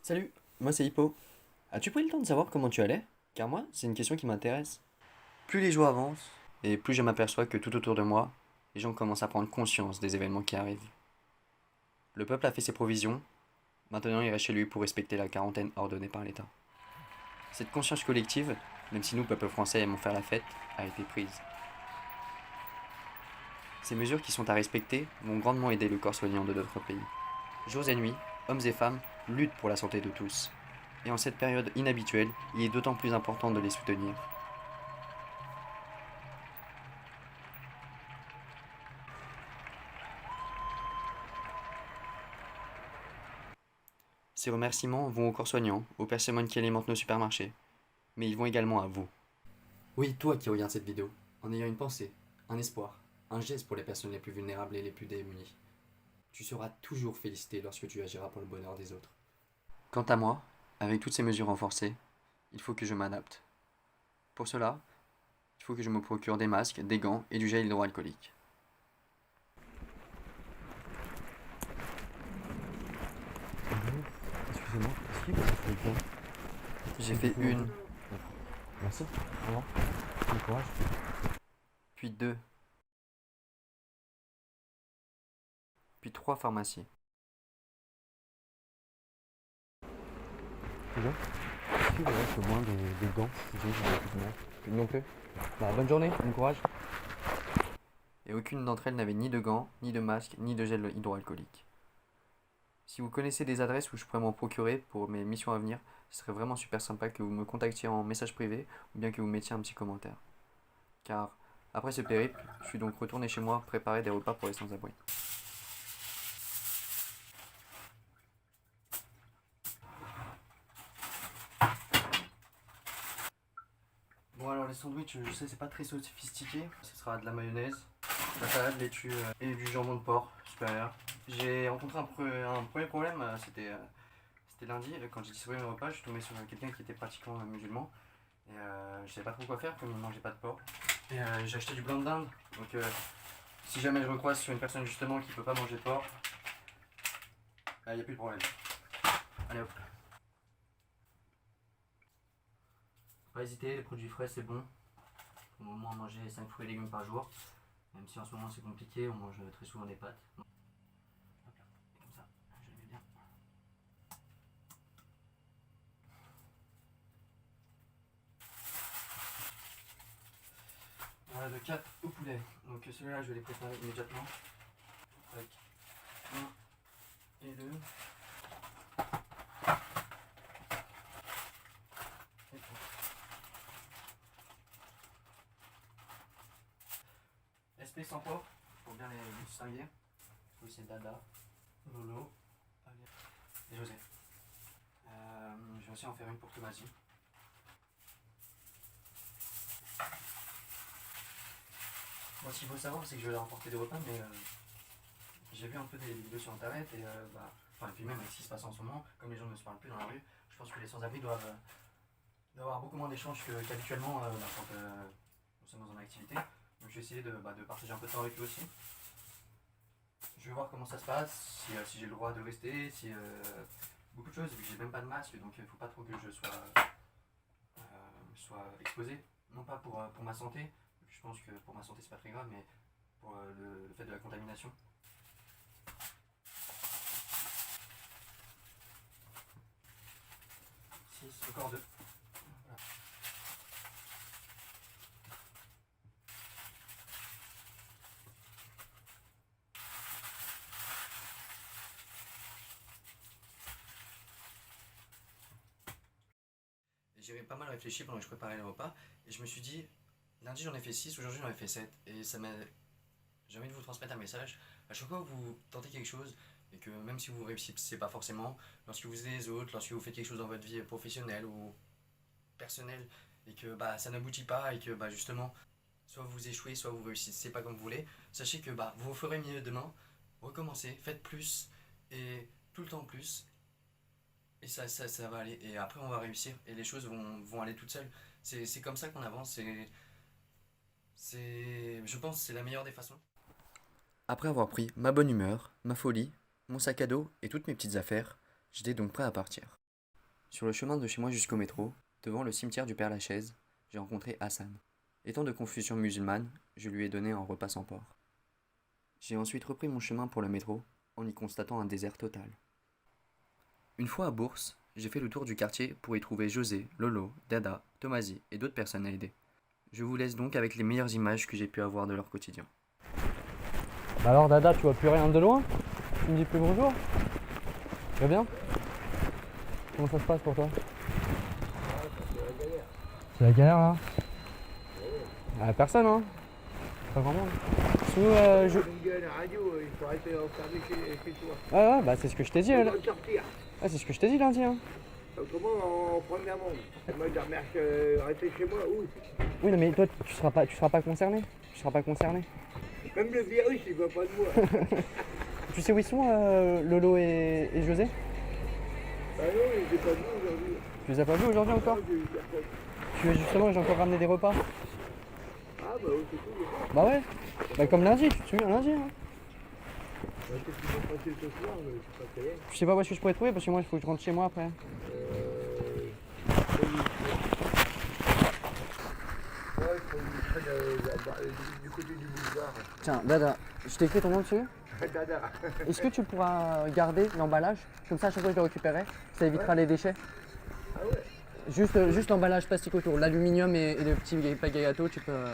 Salut, moi c'est Hippo. As-tu pris le temps de savoir comment tu allais? Car moi, c'est une question qui m'intéresse. Plus les jours avancent, et plus je m'aperçois que tout autour de moi, les gens commencent à prendre conscience des événements qui arrivent. Le peuple a fait ses provisions, maintenant il reste chez lui pour respecter la quarantaine ordonnée par l'État. Cette conscience collective, même si nous, peuple français, aimons faire la fête, a été prise. Ces mesures qui sont à respecter vont grandement aider le corps soignant de notre pays. Jour et nuit, hommes et femmes luttent pour la santé de tous. Et en cette période inhabituelle, il est d'autant plus important de les soutenir. Ces remerciements vont aux corps soignants, aux personnes qui alimentent nos supermarchés, mais ils vont également à vous. Oui, toi qui regardes cette vidéo, en ayant une pensée, un espoir, un geste pour les personnes les plus vulnérables et les plus démunies. Tu seras toujours félicité lorsque tu agiras pour le bonheur des autres. Quant à moi, avec toutes ces mesures renforcées, il faut que je m'adapte. Pour cela, il faut que je me procure des masques, des gants et du gel hydroalcoolique. Bonjour, excusez-moi, est-ce que vous avez bien? J'ai fait une, Merci, au revoir, bon courage. puis deux, puis trois pharmacies. C'est bien? Est-ce qu'il vous reste au moins des gants? J'ai vous avez plus de mal. Non plus. Bah, bonne journée, bon courage. Et aucune d'entre elles n'avait ni de gants, ni de masque, ni de gel hydroalcoolique. Si vous connaissez des adresses où je pourrais m'en procurer pour mes missions à venir, ce serait vraiment super sympa que vous me contactiez en message privé ou bien que vous mettiez un petit commentaire. Car après ce périple, je suis donc retourné chez moi préparer des repas pour les sans-abri. Bon alors les sandwichs, je sais c'est pas très sophistiqué. Ce sera de la mayonnaise, de la salade, laitue et du jambon de porc supérieur. J'ai rencontré un premier problème, c'était lundi, quand j'ai distribué mes repas, je suis tombé sur quelqu'un qui était pratiquement musulman. Et je savais pas trop quoi faire comme il ne mangeait pas de porc. Et j'ai acheté du blanc de dinde. Donc si jamais je recroise sur une personne justement qui peut pas manger de porc, il n'y a plus de problème. Allez hop. Pas hésiter, les produits frais c'est bon. Faut au moins manger 5 fruits et légumes par jour. Même si en ce moment c'est compliqué, on mange très souvent des pâtes. Hop là, comme ça, je le mets bien. Voilà, de 4 au poulet. Donc celui-là je vais les préparer immédiatement. Avec 1 et 2. SP sans porc, pour bien les distinguer. Oui, c'est Dada, Lolo et José. Je vais aussi en faire une pour Thomasy. Moi, ce qu'il faut savoir, c'est que je vais leur apporter des repas, mais j'ai vu un peu des vidéos sur internet et et puis même avec ce qui se passe en ce moment, comme les gens ne se parlent plus dans la rue, je pense que les sans-abri doivent avoir beaucoup moins d'échanges qu'habituellement quand nous sommes dans une activité. Donc je vais essayer de partager un peu de temps avec eux aussi. Je vais voir comment ça se passe, si j'ai le droit de rester, si beaucoup de choses, vu que j'ai même pas de masque, donc il ne faut pas trop que je sois exposé. Non pas pour ma santé, je pense que pour ma santé c'est pas très grave, mais pour le fait de la contamination. 6, encore 2. Voilà. J'ai pas mal réfléchi pendant que je préparais le repas, et je me suis dit, lundi j'en ai fait 6, aujourd'hui j'en ai fait 7, et ça m'a j'ai envie de vous transmettre un message. À chaque fois que vous tentez quelque chose, et que même si vous réussissez pas forcément, lorsque vous aidez les autres, lorsque vous faites quelque chose dans votre vie professionnelle ou personnelle, et que ça n'aboutit pas, et que justement, soit vous échouez, soit vous réussissez pas comme vous voulez, sachez que vous ferez mieux demain, recommencez, faites plus, et tout le temps plus, et ça va aller. Et après, on va réussir, et les choses vont aller toutes seules. C'est comme ça qu'on avance, je pense, c'est la meilleure des façons. Après avoir pris ma bonne humeur, ma folie, mon sac à dos et toutes mes petites affaires, j'étais donc prêt à partir. Sur le chemin de chez moi jusqu'au métro, devant le cimetière du Père-Lachaise, j'ai rencontré Hassan. Étant de confession musulmane, je lui ai donné un repas sans porc. J'ai ensuite repris mon chemin pour le métro, en y constatant un désert total. Une fois à Bourse, j'ai fait le tour du quartier pour y trouver José, Lolo, Dada, Tomasi et d'autres personnes à aider. Je vous laisse donc avec les meilleures images que j'ai pu avoir de leur quotidien. Bah alors Dada, tu vois plus rien de loin? Tu me dis plus bonjour? Tu vas bien? Comment ça se passe pour toi? C'est la galère là? Ah, personne hein? Pas vraiment. Sinon, je... la radio, il faut arrêter d'observer chez toi. Ouais, bah c'est ce que je t'ai dit. On Là. va sortir. Ouais, c'est ce que je t'ai dit lundi. Hein. Autrement, on prend de la monde. Et moi, je remarque rester chez moi. Où? Oui, non, mais toi, tu seras pas concerné. Tu seras pas concerné. Même le virus, il va pas de moi. Tu sais où ils sont, Lolo et José? Bah non, il n'était pas de nous aujourd'hui. Tu les as pas vus aujourd'hui encore? Non, j'ai eu personne. Justement, j'ai encore ramené des repas. Ah bah oui, c'est tout. Bah ouais. Bah comme lundi, tu te souviens lundi. Hein. Bah, qu'est-ce qu'ils vont passer ce soir, mais je sais pas quelle heure. Je sais pas où est-ce que je pourrais trouver parce que moi, il faut que je rentre chez moi après. Ouais, il faut qu'ils prennent du côté du boulevard. Tiens, Dada, je t'ai écrit ton nom dessus. Dada. Est-ce que tu pourras garder l'emballage? Comme ça, à chaque fois que je le récupérerai, ça évitera les déchets. Ah ouais. Juste l'emballage plastique autour, l'aluminium et le petit paquet gâteau, tu peux...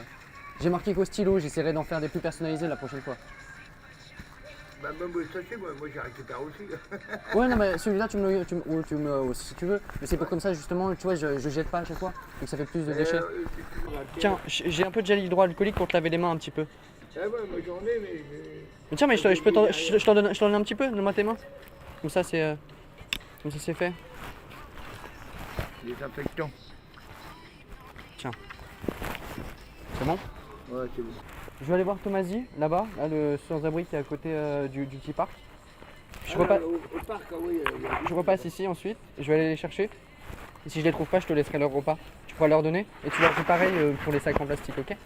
J'ai marqué qu'au stylo, j'essaierai d'en faire des plus personnalisés la prochaine fois. Bah même sachez, moi j'ai récupéré aussi. Ouais, non, mais celui-là, tu me si tu veux. Mais c'est pour comme ça, justement, tu vois, je jette pas à chaque fois, donc ça fait plus de déchets. Tiens, j'ai un peu de gel hydroalcoolique pour te laver les mains un petit peu. Ah ouais, moi j'en ai, mais... Mais tiens, mais je t'en donne un petit peu, donne-moi tes mains. Comme ça, c'est fait. Désinfectant. Tiens. C'est bon? Ouais, c'est bon. Je vais aller voir Tomasi, là-bas, là, le sans-abri qui est à côté du petit parc. Je Au parc, ah oui. Je repasse ici ensuite, je vais aller les chercher. Et si je les trouve pas, je te laisserai leur repas. Tu pourras leur donner et tu leur fais pareil pour les sacs en plastique, ok?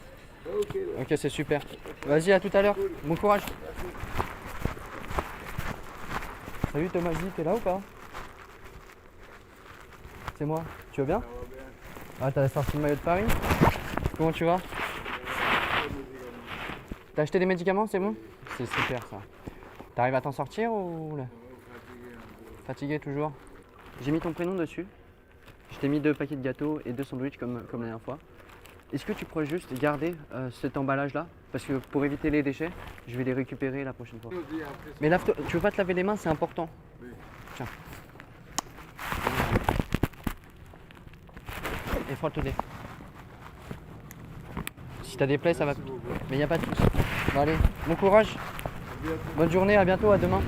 Ok, ouais. Ok, c'est super. Vas-y, à tout à l'heure. Bon courage. Salut Tomasi, t'es là ou pas? C'est moi. Tu vas bien? Ah, t'as sorti le maillot de Paris? Comment tu vas? T'as acheté des médicaments, c'est bon? C'est super ça. T'arrives à t'en sortir ou... Fatigué toujours? J'ai mis ton prénom dessus. Je t'ai mis 2 paquets de gâteaux et 2 sandwichs comme la dernière fois. Est-ce que tu pourrais juste garder cet emballage là? Parce que pour éviter les déchets, je vais les récupérer la prochaine fois. Mais là, tu veux pas te laver les mains, c'est important. Oui. Tiens. Et frotte-les. Si t'as des plaies, ça va. Mais y a pas de soucis. Bon allez, bon courage. Bonne journée, à bientôt, à demain.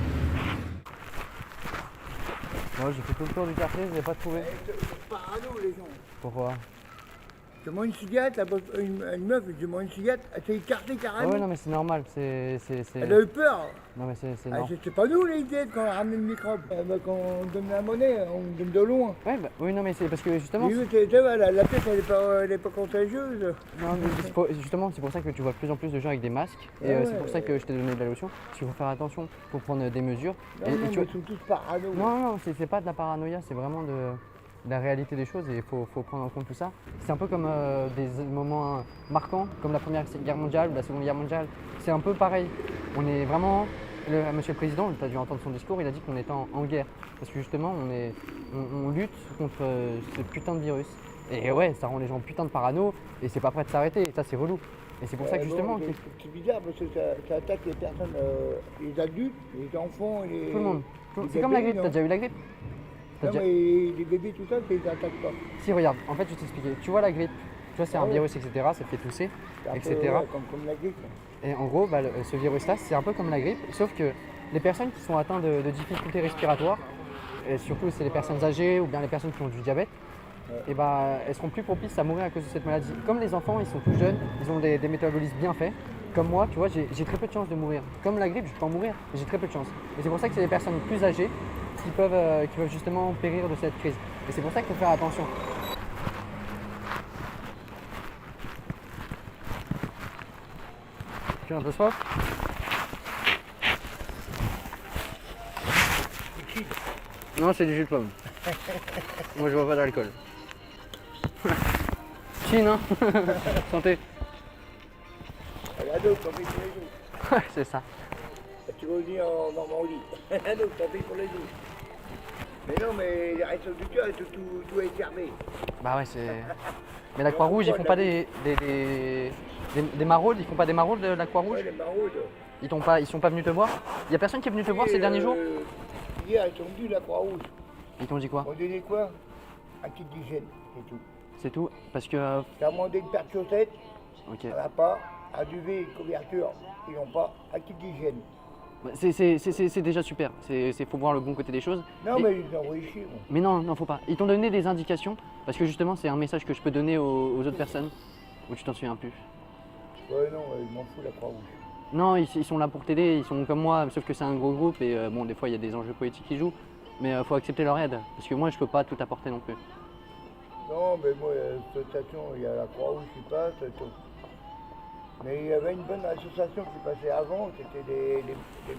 Moi j'ai fait tout le tour du quartier, je l'ai pas trouvé. Parano, les gens. Pourquoi? Je demande une cigarette, une meuf, je demande une cigarette, elle s'est écartée Ah carrément. ouais, non mais c'est normal, c'est... Elle a eu peur. Non mais c'est Ah, normal. c'est pas nous les idées quand on ramène le microbe. Quand on donne la monnaie, on donne de loin. Ouais, bah, oui, non mais c'est parce que justement... Et eux, la tête, elle est pas contagieuse. Non, mais justement, c'est pour ça que tu vois de plus en plus de gens avec des masques. Et Ah ouais, c'est pour ça que je t'ai donné de la lotion. Parce qu'il faut faire attention pour prendre des mesures. Non, Et non, tu mais vois- ils sont tous parano. Non, c'est pas de la paranoïa, c'est vraiment de la réalité des choses et il faut prendre en compte tout ça. C'est un peu comme des moments marquants, comme la Première Guerre mondiale ou la Seconde Guerre mondiale. C'est un peu pareil. On est vraiment... Monsieur le Président, tu as dû entendre son discours, il a dit qu'on était en guerre. Parce que justement, on lutte contre ce putain de virus. Et ouais, ça rend les gens putain de parano et c'est pas prêt de s'arrêter. Et ça, c'est relou. Et c'est pour ça que justement... C'est bizarre parce que ça attaque les personnes, les adultes, les enfants, les... Tout le monde. les C'est comme la bébés, grippe, non. t'as déjà eu la grippe? T'as Non, déjà- mais les bébés, tout ça, ils n'attaquent pas. Si, regarde, en fait, je vais t'expliquer. Tu vois la grippe, tu vois, c'est Ah un ouais. virus, etc., ça te fait tousser, C'est un peu, etc. ouais, comme la grippe. Et en gros, bah, ce virus-là, c'est un peu comme la grippe, sauf que les personnes qui sont atteintes de difficultés respiratoires, et surtout c'est les personnes âgées ou bien les personnes qui ont du diabète, et bah, elles seront plus propices à mourir à cause de cette maladie. Comme les enfants, ils sont tout jeunes, ils ont des métabolismes bien faits. Comme moi, tu vois, j'ai très peu de chances de mourir. Comme la grippe, je peux en mourir, mais j'ai très peu de chance. Et c'est pour ça que c'est les personnes plus âgées qui peuvent justement périr de cette crise. Et c'est pour ça qu'il faut faire attention. Tu as un peu soif? Non, c'est du jus de pomme. Moi je bois pas d'alcool. Chine, hein. Santé. La dope, t'en payes pour les autres. Ouais, c'est ça. Tu vas venir en Normandie. La dope, t'en payes pour les autres. Mais non, mais les restos du cœur, tout est fermé. Bah ouais, c'est. Mais la Croix-Rouge, ils font pas des maraudes, ils font pas des maraudes de la Croix-Rouge? Ouais, les maraudes. Ils sont pas venus te voir? Y a personne qui est venu te voir ces derniers jours? Hier, ils sont venus, la Croix-Rouge. Ils t'ont dit quoi? On donnait quoi? Un kit d'hygiène, c'est tout. C'est tout? Parce que. T'as demandé une paire de chaussettes, Ok. on n'a pas. Un duvet, une couverture, ils n'ont pas. Un kit d'hygiène. Bah, c'est déjà super. Faut voir le bon côté des choses. Non, Et- mais ils ont envoyé chier, moi. Mais non, non, faut pas. Ils t'ont donné des indications parce que justement, c'est un message que je peux donner aux autres personnes ou tu t'en souviens plus. Ouais, non, je m'en fous, la Croix-Rouge. Non, ils sont là pour t'aider, ils sont comme moi, sauf que c'est un gros groupe et bon, des fois il y a des enjeux politiques qui jouent, mais faut accepter leur aide parce que moi je peux pas tout apporter non plus. Non, mais moi, cette station, il y a la Croix-Rouge qui passe. Tout. Mais il y avait une bonne association qui passait avant, c'était des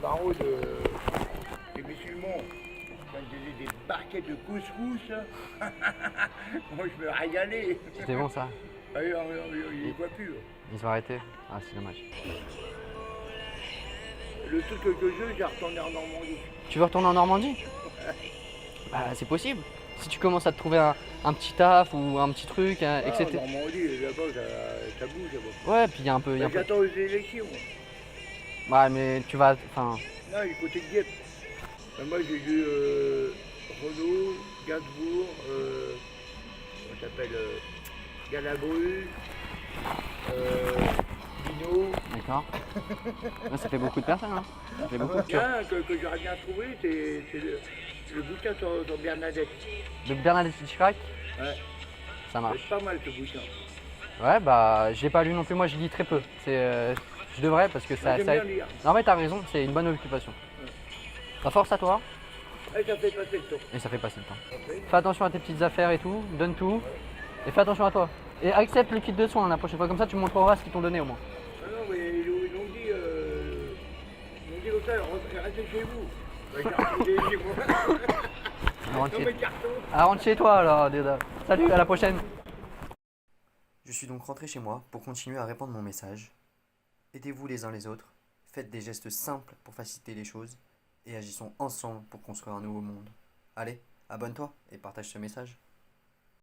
marauds des musulmans. Quand ils faisaient des barquettes de couscous, moi je me régalais. C'était bon ça? Ah, il ne voit plus. Ils ont arrêté? Ah, c'est dommage. Le truc que je veux, j'ai retourné en Normandie. Tu veux retourner en Normandie? Bah, c'est possible. Si tu commences à te trouver un petit taf ou un petit truc, hein, Ah, etc. en Normandie, là-bas, ça bouge là-bas. Ouais, puis il y a un peu. Mais j'attends les élections. Moi. Ouais, mais tu vas. Enfin. Non, du côté de Dieppe. Mais moi, j'ai vu Renault, Gainsbourg, comment ça s'appelle Galabru, Dino. D'accord. Ouais, ça fait beaucoup de personnes, hein. Ça fait beaucoup de cœurs. Bien, que j'aurais bien trouvé, c'est le bouquin sur Bernadette. De Bernadette Chirac? Ouais, Ça marche. c'est pas mal ce bouquin. Ouais, bah, je l'ai pas lu non plus, moi je lis très peu. Je devrais parce que ça. J'aime bien lire. Non, mais t'as raison, c'est une bonne occupation. Bah, force à toi Et ça fait passer le temps. et ça fait passer le temps. Ok. Fais attention à tes petites affaires et tout, donne tout. Et fais attention à toi. Et accepte le kit de soins la prochaine fois, comme ça tu montreras ce qu'ils t'ont donné au moins. Ah non, mais ils l'ont dit comme ça, restez chez vous. Bah, j'ai rentré chez moi. Rentre Dans chez- mes cartons. Ah, rentre chez toi alors, Déda. Salut, à la prochaine. Je suis donc rentré chez moi pour continuer à répandre mon message. Aidez-vous les uns les autres, faites des gestes simples pour faciliter les choses et agissons ensemble pour construire un nouveau monde. Allez, abonne-toi et partage ce message.